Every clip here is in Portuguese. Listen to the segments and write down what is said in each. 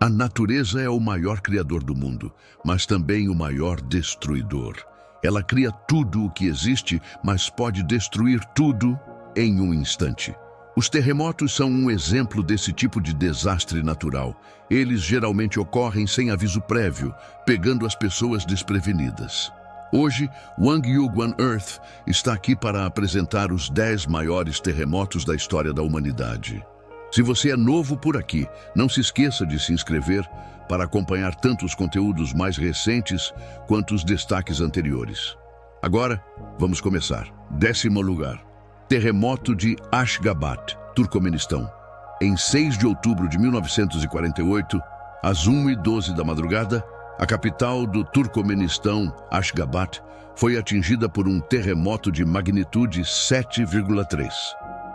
A natureza é o maior criador do mundo, mas também o maior destruidor. Ela cria tudo o que existe, mas pode destruir tudo em um instante. Os terremotos são um exemplo desse tipo de desastre natural. Eles geralmente ocorrem sem aviso prévio, pegando as pessoas desprevenidas. Hoje, Wang Yuguan Earth está aqui para apresentar os 10 maiores terremotos da história da humanidade. Se você é novo por aqui, não se esqueça de se inscrever para acompanhar tanto os conteúdos mais recentes quanto os destaques anteriores. Agora, vamos começar. 10º lugar. Terremoto de Ashgabat, Turcomenistão. Em 6 de outubro de 1948, às 1h12 da madrugada, a capital do Turcomenistão, Ashgabat, foi atingida por um terremoto de magnitude 7,3.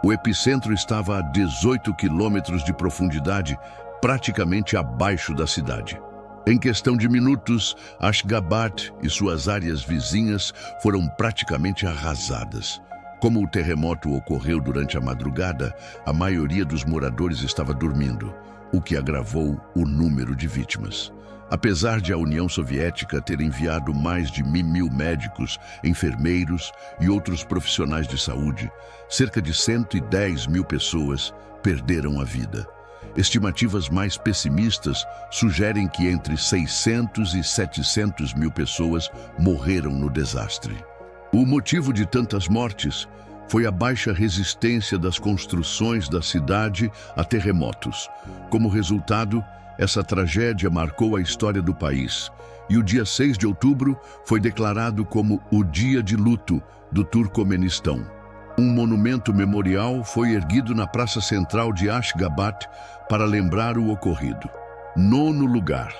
O epicentro estava a 18 quilômetros de profundidade, praticamente abaixo da cidade. Em questão de minutos, Ashgabat e suas áreas vizinhas foram praticamente arrasadas. Como o terremoto ocorreu durante a madrugada, a maioria dos moradores estava dormindo, o que agravou o número de vítimas. Apesar de a União Soviética ter enviado mais de 1.000 médicos, enfermeiros e outros profissionais de saúde, cerca de 110 mil pessoas perderam a vida. Estimativas mais pessimistas sugerem que entre 600 e 700 mil pessoas morreram no desastre. O motivo de tantas mortes foi a baixa resistência das construções da cidade a terremotos. Como resultado, essa tragédia marcou a história do país, e o dia 6 de outubro foi declarado como o Dia de Luto do Turcomenistão. Um monumento memorial foi erguido na praça central de Ashgabat para lembrar o ocorrido. 9º lugar.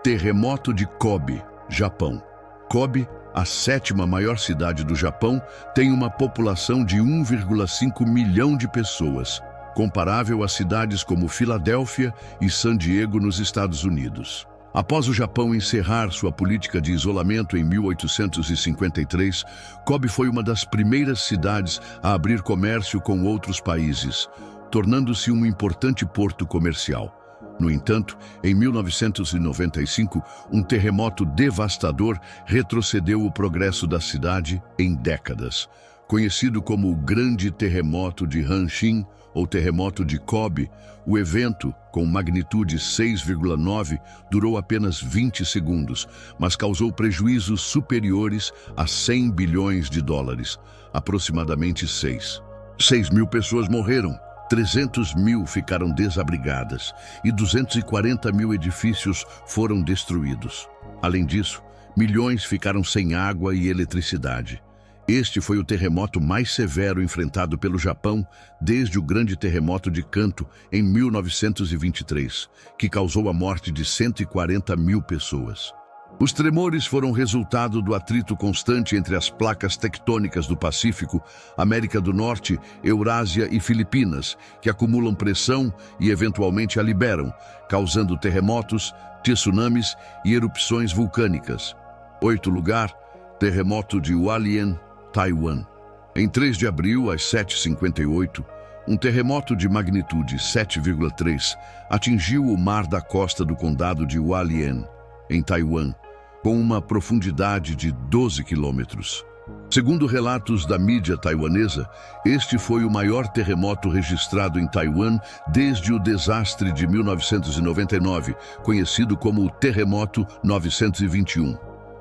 Terremoto de Kobe, Japão. Kobe, a 7ª maior cidade do Japão, tem uma população de 1,5 milhão de pessoas, comparável a cidades como Filadélfia e San Diego nos Estados Unidos. Após o Japão encerrar sua política de isolamento em 1853, Kobe foi uma das primeiras cidades a abrir comércio com outros países, tornando-se um importante porto comercial. No entanto, em 1995, um terremoto devastador retrocedeu o progresso da cidade em décadas. Conhecido como o Grande Terremoto de Hanshin, ou Terremoto de Kobe, o evento, com magnitude 6,9, durou apenas 20 segundos, mas causou prejuízos superiores a 100 bilhões de dólares, aproximadamente 6 mil pessoas morreram, 300 mil ficaram desabrigadas e 240 mil edifícios foram destruídos. Além disso, milhões ficaram sem água e eletricidade. Este foi o terremoto mais severo enfrentado pelo Japão desde o Grande Terremoto de Kanto em 1923, que causou a morte de 140 mil pessoas. Os tremores foram resultado do atrito constante entre as placas tectônicas do Pacífico, América do Norte, Eurásia e Filipinas, que acumulam pressão e eventualmente a liberam, causando terremotos, tsunamis e erupções vulcânicas. 8º lugar, terremoto de Hualien, Taiwan. Em 3 de abril, às 7h58, um terremoto de magnitude 7,3 atingiu o mar da costa do condado de Hualien, em Taiwan, com uma profundidade de 12 quilômetros. Segundo relatos da mídia taiwanesa, este foi o maior terremoto registrado em Taiwan desde o desastre de 1999, conhecido como o Terremoto 921.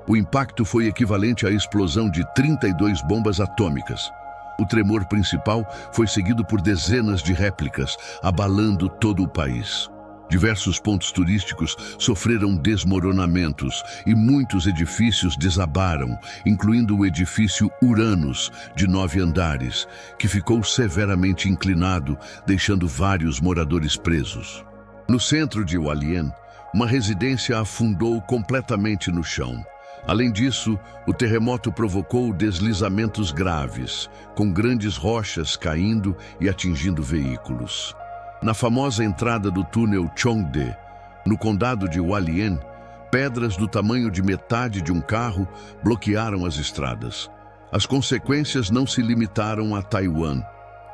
O impacto foi equivalente à explosão de 32 bombas atômicas. O tremor principal foi seguido por dezenas de réplicas, abalando todo o país. Diversos pontos turísticos sofreram desmoronamentos e muitos edifícios desabaram, incluindo o edifício Uranus, de 9 andares, que ficou severamente inclinado, deixando vários moradores presos. No centro de Hualien, uma residência afundou completamente no chão. Além disso, o terremoto provocou deslizamentos graves, com grandes rochas caindo e atingindo veículos. Na famosa entrada do túnel Chongde, no condado de Hualien, pedras do tamanho de metade de um carro bloquearam as estradas. As consequências não se limitaram a Taiwan.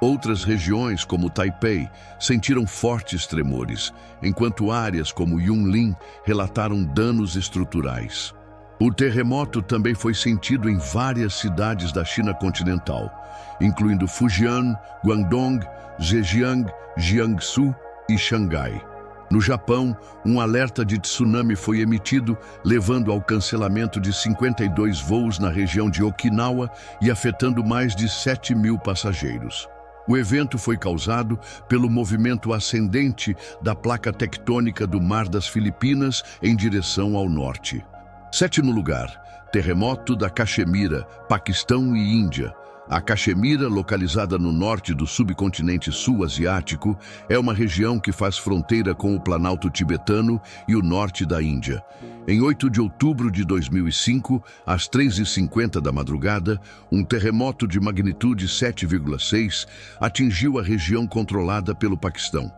Outras regiões, como Taipei, sentiram fortes tremores, enquanto áreas como Yunlin relataram danos estruturais. O terremoto também foi sentido em várias cidades da China continental, incluindo Fujian, Guangdong, Zhejiang, Jiangsu e Xangai. No Japão, um alerta de tsunami foi emitido, levando ao cancelamento de 52 voos na região de Okinawa e afetando mais de 7.000 passageiros. O evento foi causado pelo movimento ascendente da placa tectônica do Mar das Filipinas em direção ao norte. 7º lugar, terremoto da Caxemira, Paquistão e Índia. A Caxemira, localizada no norte do subcontinente sul-asiático, é uma região que faz fronteira com o Planalto tibetano e o norte da Índia. Em 8 de outubro de 2005, às 3h50 da madrugada, um terremoto de magnitude 7,6 atingiu a região controlada pelo Paquistão.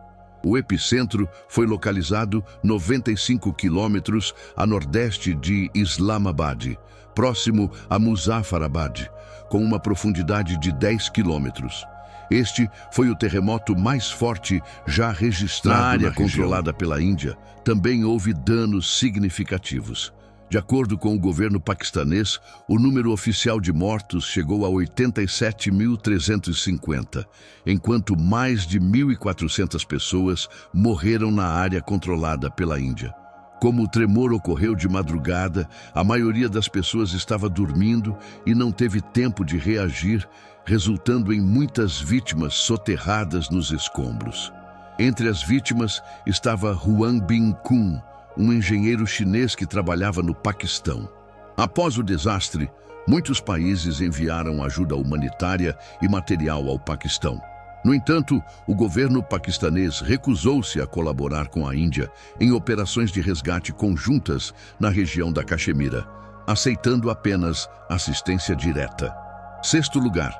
O epicentro foi localizado 95 quilômetros a nordeste de Islamabad, próximo a Muzaffarabad, com uma profundidade de 10 quilômetros. Este foi o terremoto mais forte já registrado na área controlada pela Índia. Também houve danos significativos. De acordo com o governo paquistanês, o número oficial de mortos chegou a 87.350, enquanto mais de 1.400 pessoas morreram na área controlada pela Índia. Como o tremor ocorreu de madrugada, a maioria das pessoas estava dormindo e não teve tempo de reagir, resultando em muitas vítimas soterradas nos escombros. Entre as vítimas estava Huang Bin-kun, um engenheiro chinês que trabalhava no Paquistão. Após o desastre, muitos países enviaram ajuda humanitária e material ao Paquistão. No entanto, o governo paquistanês recusou-se a colaborar com a Índia em operações de resgate conjuntas na região da Caxemira, aceitando apenas assistência direta. 6º lugar,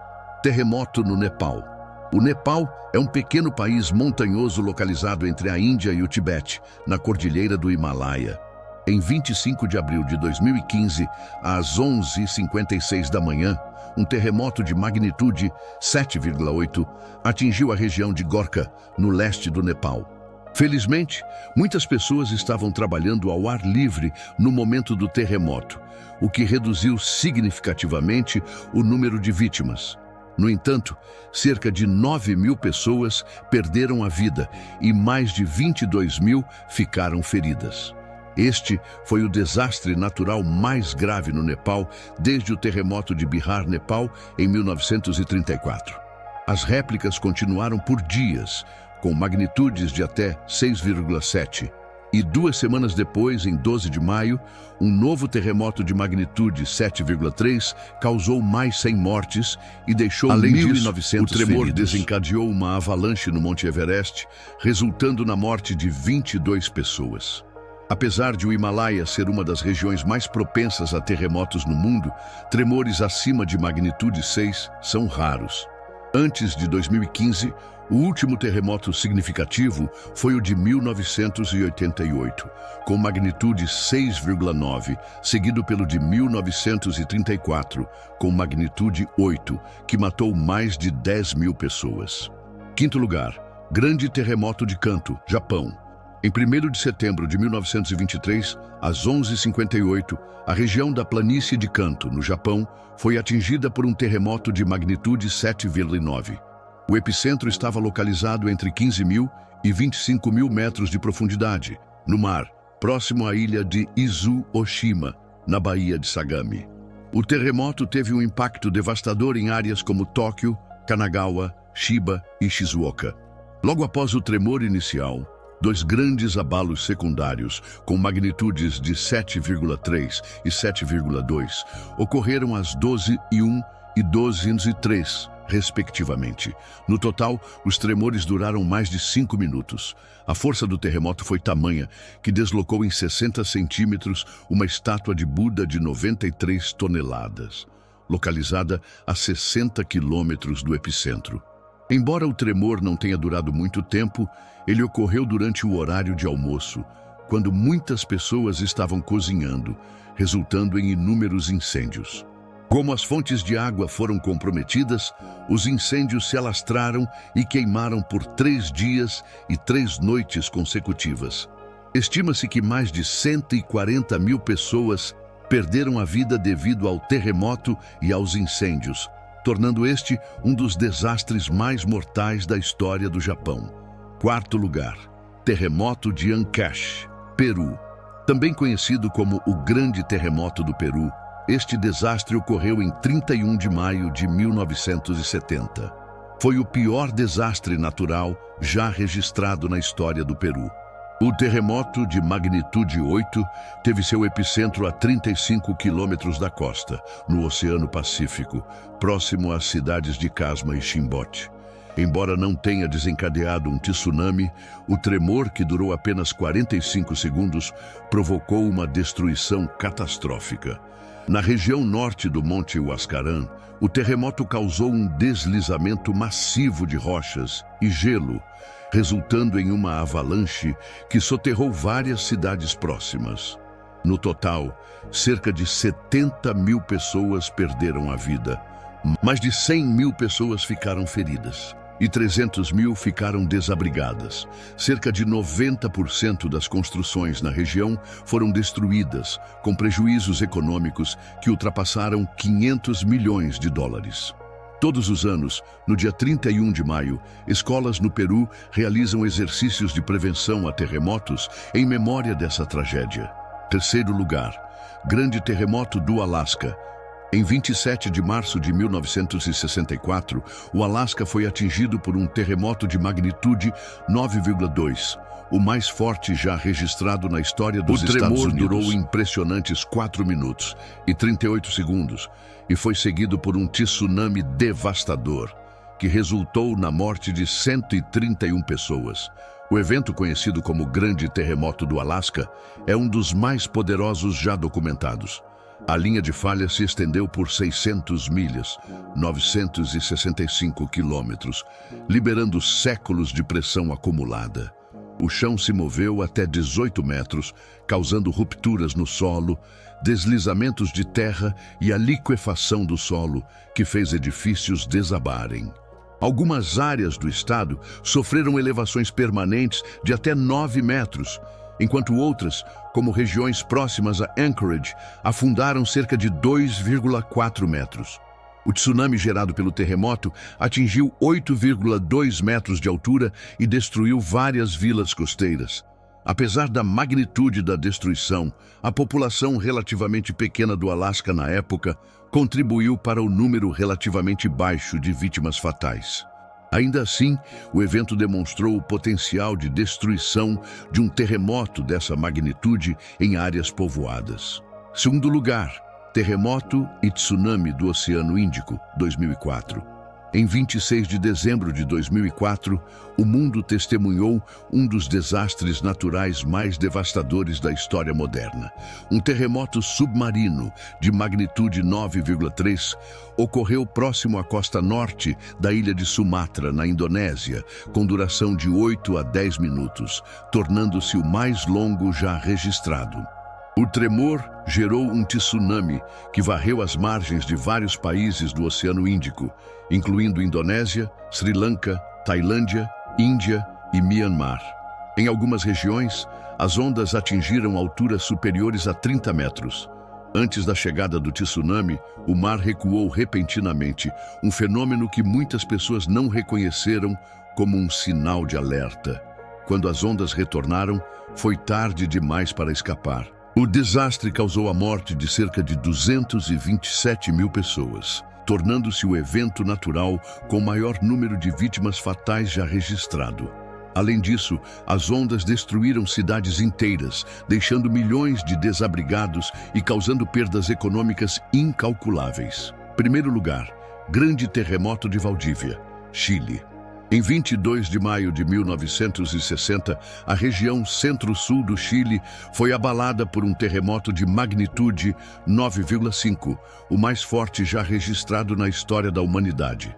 terremoto no Nepal. O Nepal é um pequeno país montanhoso localizado entre a Índia e o Tibete, na cordilheira do Himalaia. Em 25 de abril de 2015, às 11h56 da manhã, um terremoto de magnitude 7,8 atingiu a região de Gorkha, no leste do Nepal. Felizmente, muitas pessoas estavam trabalhando ao ar livre no momento do terremoto, o que reduziu significativamente o número de vítimas. No entanto, cerca de 9.000 pessoas perderam a vida e mais de 22.000 ficaram feridas. Este foi o desastre natural mais grave no Nepal desde o terremoto de Bihar, Nepal, em 1934. As réplicas continuaram por dias, com magnitudes de até 6,7. E 2 semanas depois, em 12 de maio, um novo terremoto de magnitude 7,3 causou mais 100 mortes e deixou 1.900 o tremor feridos. Desencadeou uma avalanche no Monte Everest, resultando na morte de 22 pessoas. Apesar de o Himalaia ser uma das regiões mais propensas a terremotos no mundo, tremores acima de magnitude 6 são raros. Antes de 2015, o último terremoto significativo foi o de 1988, com magnitude 6,9, seguido pelo de 1934, com magnitude 8, que matou mais de 10.000 pessoas. 5º lugar, grande terremoto de Kanto, Japão. Em 1º de setembro de 1923, às 11h58, a região da planície de Kanto, no Japão, foi atingida por um terremoto de magnitude 7,9. O epicentro estava localizado entre 15.000 e 25.000 metros de profundidade, no mar, próximo à ilha de Izu-Oshima, na Baía de Sagami. O terremoto teve um impacto devastador em áreas como Tóquio, Kanagawa, Chiba e Shizuoka. Logo após o tremor inicial, 2 grandes abalos secundários, com magnitudes de 7,3 e 7,2, ocorreram às 12h01 e 12h03, respectivamente. No total, os tremores duraram mais de 5 minutos. A força do terremoto foi tamanha que deslocou em 60 centímetros uma estátua de Buda de 93 toneladas, localizada a 60 quilômetros do epicentro. Embora o tremor não tenha durado muito tempo, ele ocorreu durante o horário de almoço, quando muitas pessoas estavam cozinhando, resultando em inúmeros incêndios. Como as fontes de água foram comprometidas, os incêndios se alastraram e queimaram por 3 dias e 3 noites consecutivas. Estima-se que mais de 140 mil pessoas perderam a vida devido ao terremoto e aos incêndios, tornando este um dos desastres mais mortais da história do Japão. 4º lugar, terremoto de Ancash, Peru. Também conhecido como o Grande Terremoto do Peru, este desastre ocorreu em 31 de maio de 1970. Foi o pior desastre natural já registrado na história do Peru. O terremoto, de magnitude 8, teve seu epicentro a 35 quilômetros da costa, no Oceano Pacífico, próximo às cidades de Casma e Chimbote. Embora não tenha desencadeado um tsunami, o tremor, que durou apenas 45 segundos, provocou uma destruição catastrófica. Na região norte do Monte Huascarán, o terremoto causou um deslizamento massivo de rochas e gelo, resultando em uma avalanche que soterrou várias cidades próximas. No total, cerca de 70 mil pessoas perderam a vida, mais de 100 mil pessoas ficaram feridas e 300 mil ficaram desabrigadas. Cerca de 90% das construções na região foram destruídas, com prejuízos econômicos que ultrapassaram 500 milhões de dólares. Todos os anos, no dia 31 de maio, escolas no Peru realizam exercícios de prevenção a terremotos em memória dessa tragédia. 3º lugar, Grande Terremoto do Alasca. Em 27 de março de 1964, o Alasca foi atingido por um terremoto de magnitude 9,2, o mais forte já registrado na história dos Estados Unidos. O tremor durou impressionantes 4 minutos e 38 segundos e foi seguido por um tsunami devastador, que resultou na morte de 131 pessoas. O evento, conhecido como Grande Terremoto do Alasca, é um dos mais poderosos já documentados. A linha de falha se estendeu por 600 milhas, 965 quilômetros, liberando séculos de pressão acumulada. O chão se moveu até 18 metros, causando rupturas no solo, deslizamentos de terra e a liquefação do solo, que fez edifícios desabarem. Algumas áreas do estado sofreram elevações permanentes de até 9 metros, enquanto outras, como regiões próximas a Anchorage, afundaram cerca de 2,4 metros. O tsunami gerado pelo terremoto atingiu 8,2 metros de altura e destruiu várias vilas costeiras. Apesar da magnitude da destruição, a população relativamente pequena do Alasca na época contribuiu para o número relativamente baixo de vítimas fatais. Ainda assim, o evento demonstrou o potencial de destruição de um terremoto dessa magnitude em áreas povoadas. 2º lugar, terremoto e tsunami do Oceano Índico, 2004. Em 26 de dezembro de 2004, o mundo testemunhou um dos desastres naturais mais devastadores da história moderna. Um terremoto submarino de magnitude 9,3 ocorreu próximo à costa norte da ilha de Sumatra, na Indonésia, com duração de 8 a 10 minutos, tornando-se o mais longo já registrado. O tremor gerou um tsunami que varreu as margens de vários países do Oceano Índico, incluindo Indonésia, Sri Lanka, Tailândia, Índia e Myanmar. Em algumas regiões, as ondas atingiram alturas superiores a 30 metros. Antes da chegada do tsunami, o mar recuou repentinamente, um fenômeno que muitas pessoas não reconheceram como um sinal de alerta. Quando as ondas retornaram, foi tarde demais para escapar. O desastre causou a morte de cerca de 227 mil pessoas, tornando-se o evento natural com o maior número de vítimas fatais já registrado. Além disso, as ondas destruíram cidades inteiras, deixando milhões de desabrigados e causando perdas econômicas incalculáveis. 1º lugar, Grande Terremoto de Valdívia, Chile. Em 22 de maio de 1960, a região centro-sul do Chile foi abalada por um terremoto de magnitude 9,5, o mais forte já registrado na história da humanidade.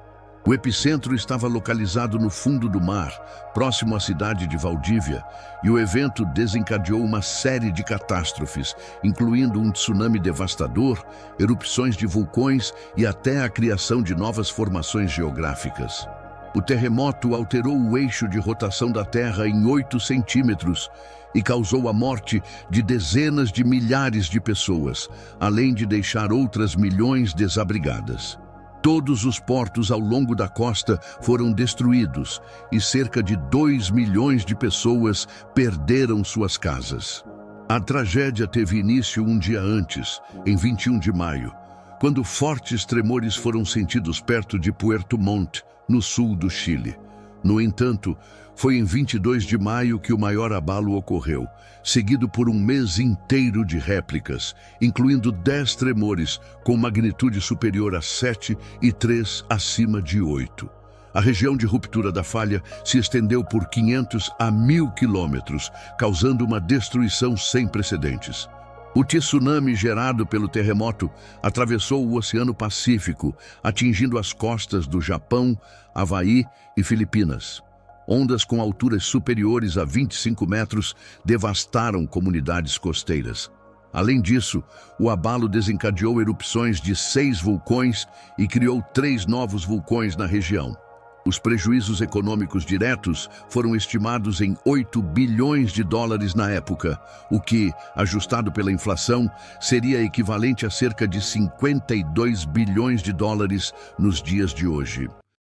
O epicentro estava localizado no fundo do mar, próximo à cidade de Valdívia, e o evento desencadeou uma série de catástrofes, incluindo um tsunami devastador, erupções de vulcões e até a criação de novas formações geográficas. O terremoto alterou o eixo de rotação da Terra em 8 centímetros e causou a morte de dezenas de milhares de pessoas, além de deixar outras milhões desabrigadas. Todos os portos ao longo da costa foram destruídos e cerca de 2 milhões de pessoas perderam suas casas. A tragédia teve início um dia antes, em 21 de maio, quando fortes tremores foram sentidos perto de Puerto Montt, no sul do Chile. No entanto, foi em 22 de maio que o maior abalo ocorreu, seguido por um mês inteiro de réplicas, incluindo 10 tremores com magnitude superior a 7 e 3 acima de 8. A região de ruptura da falha se estendeu por 500 a 1.000 quilômetros, causando uma destruição sem precedentes. O tsunami gerado pelo terremoto atravessou o Oceano Pacífico, atingindo as costas do Japão, Havaí e Filipinas. Ondas com alturas superiores a 25 metros devastaram comunidades costeiras. Além disso, o abalo desencadeou erupções de 6 vulcões e criou 3 novos vulcões na região. Os prejuízos econômicos diretos foram estimados em 8 bilhões de dólares na época, o que, ajustado pela inflação, seria equivalente a cerca de 52 bilhões de dólares nos dias de hoje.